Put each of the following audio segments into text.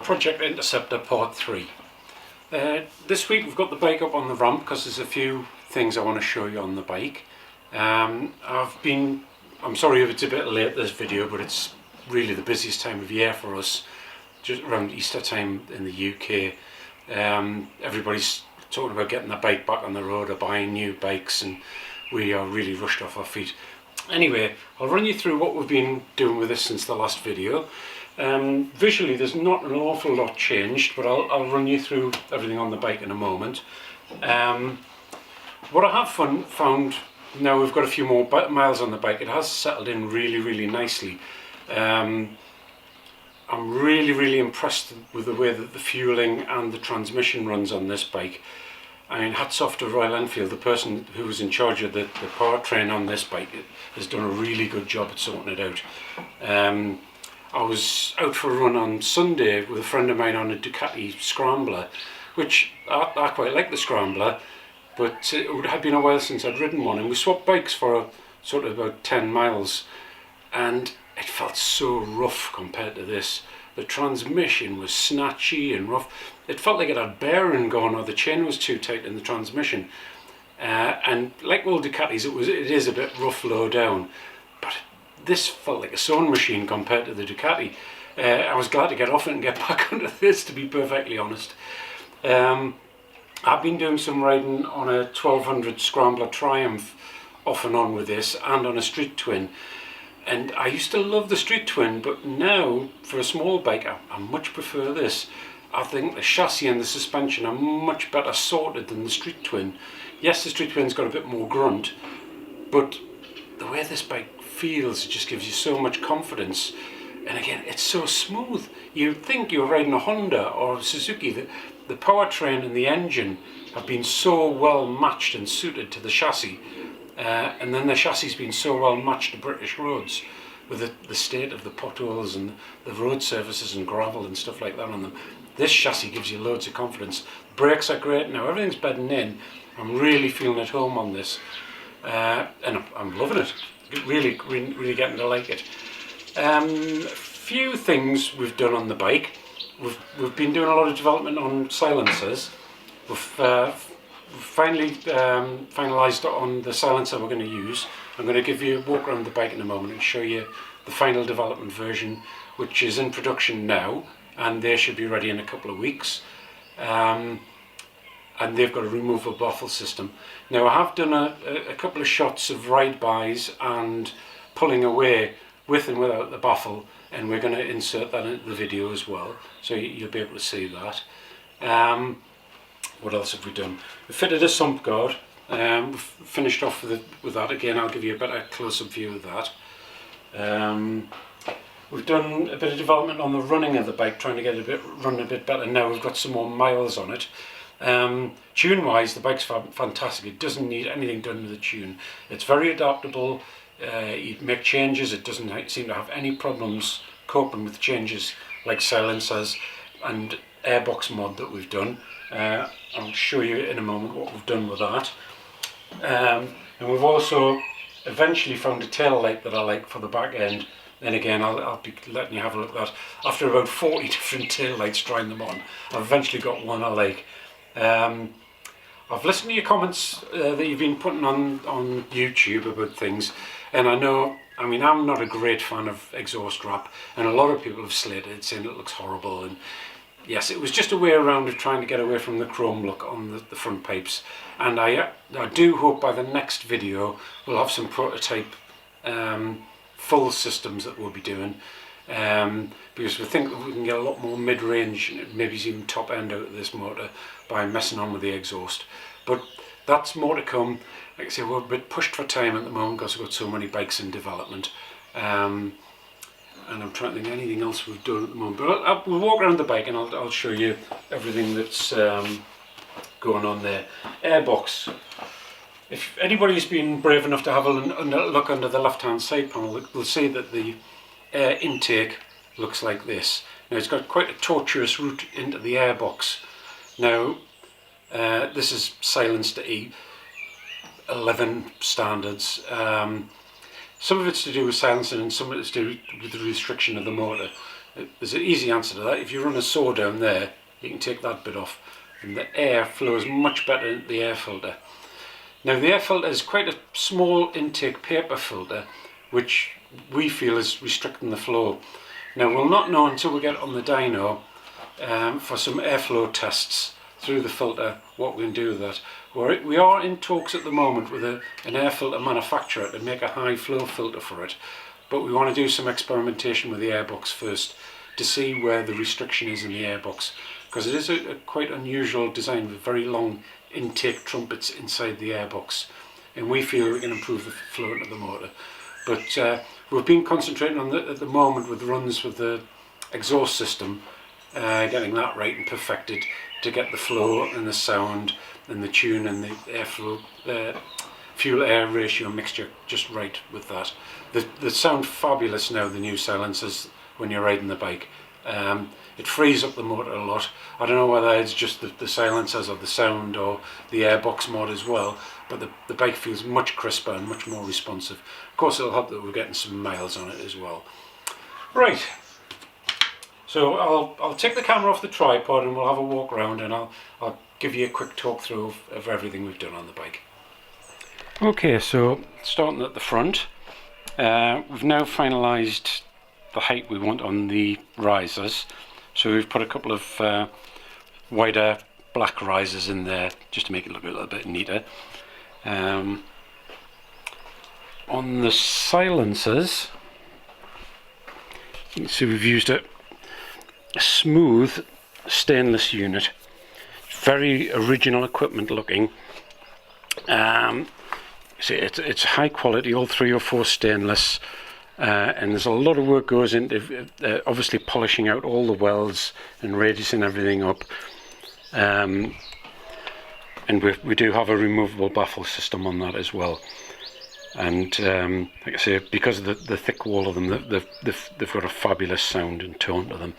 Project Interceptor Part 3. This week we've got the bike up on the ramp because there's a few things I want to show you on the bike. I'm sorry if it's a bit late, this video, but it's really the busiest time of year for us, just around Easter time in the UK. Everybody's talking about getting their bike back on the road or buying new bikes, and we are really rushed off our feet. Anyway, I'll run you through what we've been doing with this since the last video. Visually there's not an awful lot changed, but I'll run you through everything on the bike in a moment. What I have found, now we've got a few more miles on the bike, it has settled in really nicely. I'm really impressed with the way that the fueling and the transmission runs on this bike. I mean, hats off to Royal Enfield. The person who was in charge of the powertrain on this bike has done a really good job at sorting it out. I was out for a run on Sunday with a friend of mine on a Ducati Scrambler, which I quite like the Scrambler, but it had been a while since I'd ridden one, and we swapped bikes for sort of about 10 miles, and it felt so rough compared to this. The transmission was snatchy and rough. It felt like it had bearing gone, or the chain was too tight in the transmission. And like all Ducatis, it is a bit rough low down, but this felt like a sewing machine compared to the Ducati. I was glad to get off it and get back onto this, to be perfectly honest. I've been doing some riding on a 1200 Scrambler Triumph off and on with this, and on a Street Twin. And I used to love the Street Twin, but now for a small bike I much prefer this. I think the chassis and the suspension are much better sorted than the Street Twin. Yes, the Street Twin's got a bit more grunt, but the way this bike feels, it just gives you so much confidence. And again, it's so smooth. You'd think you're riding a Honda or a Suzuki. The powertrain and the engine have been so well matched and suited to the chassis. And then the chassis has been so well matched to British roads, with the state of the potholes and the road surfaces and gravel and stuff like that on them. This chassis gives you loads of confidence. The brakes are great now, everything's bedding in. I'm really feeling at home on this, and I'm loving it. Really getting to like it. A few things we've done on the bike. We've been doing a lot of development on silencers. We've finally finalised on the silencer we're going to use. I'm going to give you a walk around the bike in a moment and show you the final development version, which is in production now, and they should be ready in a couple of weeks. And they've got a removable baffle system. Now, I have done a couple of shots of ride-bys and pulling away with and without the baffle, and we're going to insert that into the video as well, so you'll be able to see that. What else have we done? We fitted a Sump Guard. We've finished off with that. Again, I'll give you a better close-up view of that. We've done a bit of development on the running of the bike, trying to get run a bit better now. We've got some more miles on it. Tune-wise, the bike's fantastic. It doesn't need anything done with the tune. It's very adaptable. You make changes. It doesn't seem to have any problems coping with changes like silencers and airbox mod that we've done. I'll show you in a moment what we've done with that. And we've also eventually found a tail light that I like for the back end. Then again, I'll be letting you have a look at that. After about 40 different tail lights, trying them on, I've eventually got one I like. I've listened to your comments that you've been putting on YouTube about things, and I mean, I'm not a great fan of exhaust wrap, and a lot of people have slated it, saying it looks horrible. And yes, it was just a way around of trying to get away from the chrome look on the front pipes. And I do hope by the next video we'll have some prototype full systems that we'll be doing, because we think that we can get a lot more mid-range, maybe even top end out of this motor by messing on with the exhaust. But that's more to come. Like I say, we're a bit pushed for time at the moment because we've got so many bikes in development. And I'm trying to think of anything else we've done at the moment. But we'll walk around the bike and I'll show you everything that's going on there. Airbox. If anybody's been brave enough to have a look under the left-hand side panel, they'll see that the air intake looks like this. Now, it's got quite a tortuous route into the airbox. Now, this is silenced to E11 standards. Some of it's to do with silencing and some of it's to do with the restriction of the motor. There's an easy answer to that. If you run a saw down there, you can take that bit off, and the air flows much better into the air filter. Now the air filter is quite a small intake paper filter, which we feel is restricting the flow. Now we'll not know until we get on the dyno for some airflow tests through the filter what we can do with that. We are in talks at the moment with an air filter manufacturer to make a high flow filter for it, but we want to do some experimentation with the airbox first to see where the restriction is in the airbox, because it is a quite unusual design with very long intake trumpets inside the airbox, and we feel we can improve the flow into the motor. But we've been concentrating on at the moment with runs with the exhaust system, getting that right and perfected to get the flow and the sound and the tune and the airflow, fuel air ratio mixture just right with that. They sound fabulous now, the new silencers, when you're riding the bike. It frees up the motor a lot. I don't know whether it's just the silencers or the sound or the airbox mod as well, but the bike feels much crisper and much more responsive. Of course it'll help that we're getting some miles on it as well. Right, so I'll take the camera off the tripod and we'll have a walk around, and I'll give you a quick talk through of everything we've done on the bike. Okay, so starting at the front, we've now finalised the height we want on the risers. So we've put a couple of wider black risers in there just to make it look a little bit neater. On the silencers, you can see we've used a smooth stainless unit. Very original equipment looking. See, it's high quality, all 3 or 4 stainless. And there's a lot of work goes into obviously polishing out all the welds and radiusing everything up, and we do have a removable baffle system on that as well. And like I say, because of the thick wall of them, they've got a fabulous sound and tone to them.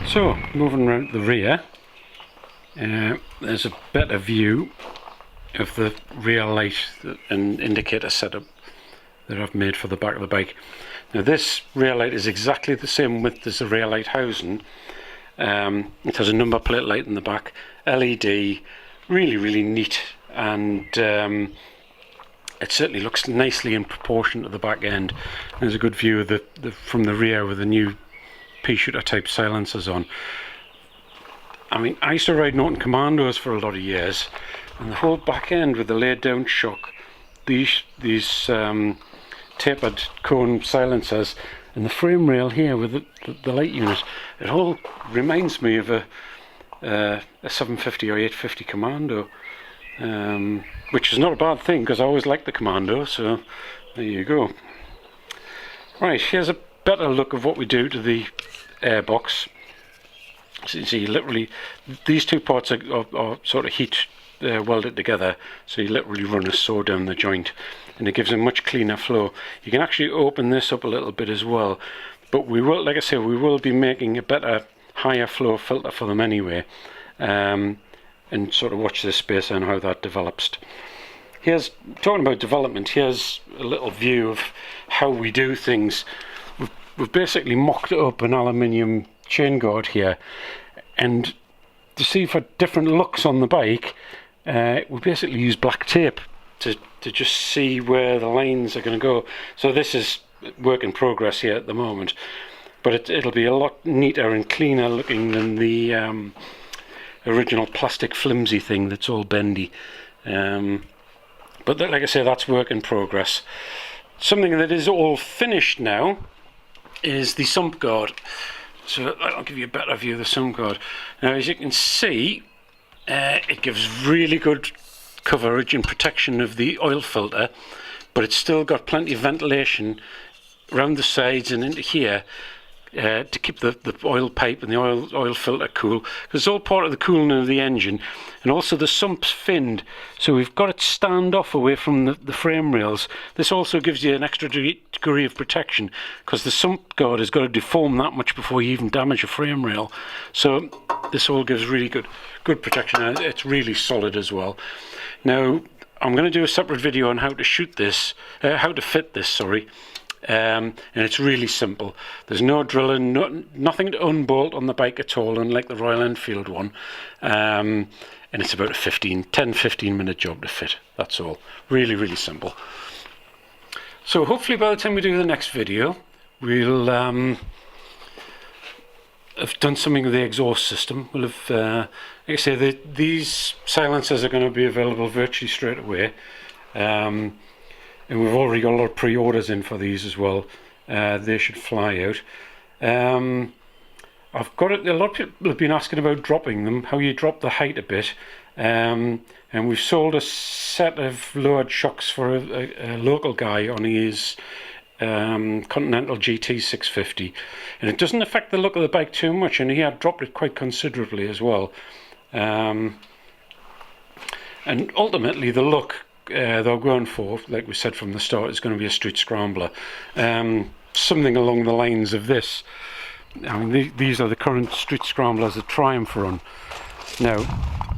So, moving around the rear, there's a better view of the rear light and indicator setup that I've made for the back of the bike. Now this rear light is exactly the same width as the rear light housing. It has a number plate light in the back, LED, really neat, and it certainly looks nicely in proportion to the back end. There's a good view of the from the rear with the new P-shooter type silencers on. I mean, I used to ride Norton Commandos for a lot of years, and the whole back end with the laid down shock, these tapered cone silencers, and the frame rail here with the light unit, it all reminds me of a 750 or 850 Commando, which is not a bad thing because I always liked the Commando, so there you go. Right, here's a better look of what we do to the airbox. So you see, literally, these two parts are sort of heat welded together, so you literally run a saw down the joint, and it gives a much cleaner flow. You can actually open this up a little bit as well, but we will, like I say, we will be making a better, higher flow filter for them anyway, and sort of watch this space and how that develops. Here's, talking about development, here's a little view of how we do things. We've basically mocked up an aluminium chain guard here, and to see for different looks on the bike, we basically use black tape to just see where the lines are going to go. So this is work in progress here at the moment, but it'll be a lot neater and cleaner looking than the original plastic flimsy thing that's all bendy. But like I say, that's work in progress. Something that is all finished now is the Sump Guard. So I'll give you a better view of the Sump Guard. Now, as you can see, it gives really good coverage and protection of the oil filter, but it's still got plenty of ventilation around the sides and into here to keep the oil pipe and the oil filter cool, because it's all part of the cooling of the engine. And also the sump's finned, so we've got it stand off away from the frame rails. This also gives you an extra degree of protection, because the Sump Guard has got to deform that much before you even damage a frame rail. So this all gives really good protection, and it's really solid as well. Now I'm going to do a separate video on how to shoot this, how to fit this, sorry. And it's really simple. There's no drilling, nothing to unbolt on the bike at all, unlike the Royal Enfield one. And it's about a 10-15 minute job to fit. That's all. Really, really simple. So hopefully by the time we do the next video, we'll have done something with the exhaust system. We'll have, like I say, these silencers are going to be available virtually straight away. And we've already got a lot of pre-orders in for these as well. They should fly out. I've got it. A lot of people have been asking about dropping them, how you drop the height a bit. And we've sold a set of lowered shocks for a local guy on his Continental GT 650, and it doesn't affect the look of the bike too much, and he had dropped it quite considerably as well. And ultimately the look they're going for, like we said from the start, is going to be a street scrambler. Something along the lines of this. I mean, these are the current street scramblers that Triumph run. Now,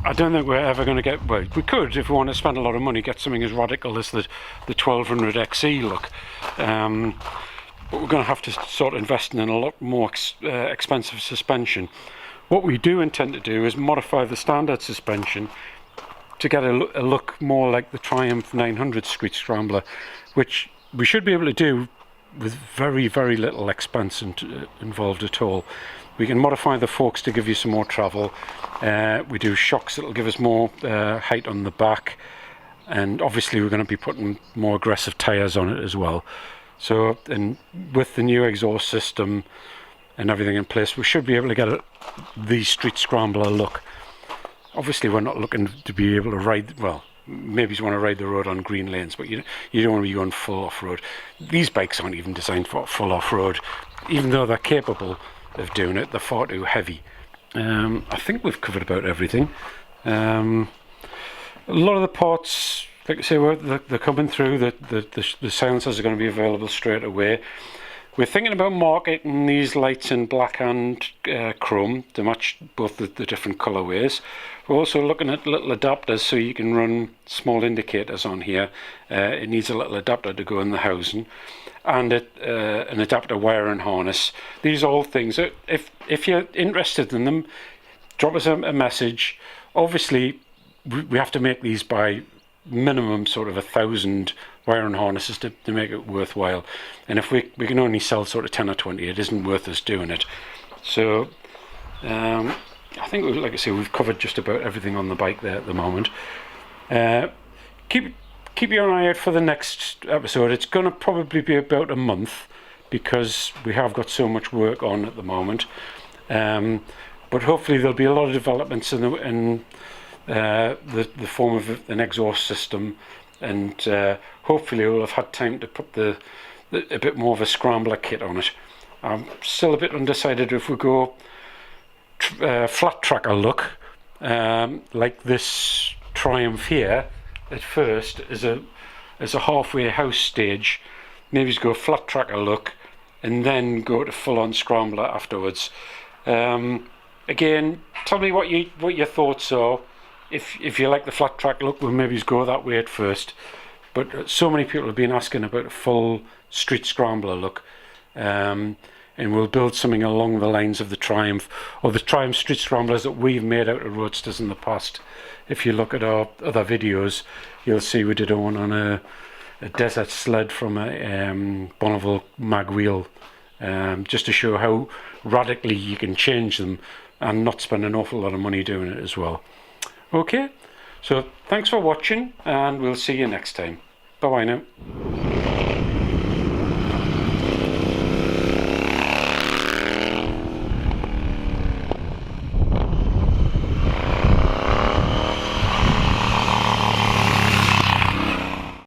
I don't think we're ever going to get, well, we could, if we want to spend a lot of money, get something as radical as the 1200 XE look. But we're going to have to start investing in a lot more expensive suspension. What we do intend to do is modify the standard suspension to get a look more like the Triumph 900 Street Scrambler, which we should be able to do with very, very little expense involved at all. We can modify the forks to give you some more travel. We do shocks that will give us more height on the back, and obviously we're going to be putting more aggressive tyres on it as well. So, and with the new exhaust system and everything in place, we should be able to get the Street Scrambler look. Obviously we're not looking to be able to ride, well, maybe you want to ride the road on green lanes, but you don't want to be going full off-road. These bikes aren't even designed for full off-road. Even though they're capable of doing it, they're far too heavy. I think we've covered about everything. A lot of the parts, like I say, they're coming through. The silencers are going to be available straight away. We're thinking about marketing these lights in black and chrome to match both the different colourways. We're also looking at little adapters so you can run small indicators on here. It needs a little adapter to go in the housing, and an adapter wire and harness. These are all things that if you're interested in them, drop us a message. Obviously we have to make these by minimum sort of 1,000 wire and harnesses to make it worthwhile, and if we can only sell sort of 10 or 20, it isn't worth us doing it. So I think, like I say, we've covered just about everything on the bike there at the moment. Keep your eye out for the next episode. It's going to probably be about a month, because we have got so much work on at the moment. But hopefully there'll be a lot of developments in the form of an exhaust system, and hopefully we'll have had time to put a bit more of a scrambler kit on it. I'm still a bit undecided if we go flat tracker look, like this Triumph here at first as a halfway house stage, maybe go flat tracker look and then go to full-on scrambler afterwards. Again, tell me what your thoughts are. If you like the flat track look, we'll maybe go that way at first. But so many people have been asking about a full street scrambler look, and we'll build something along the lines of the Triumph, or the Triumph street scramblers that we've made out of roadsters in the past. If you look at our other videos, you'll see we did one on a desert sled from a Bonneville mag wheel, just to show how radically you can change them and not spend an awful lot of money doing it as well. Okay, So thanks for watching, and we'll see you next time. Bye bye now.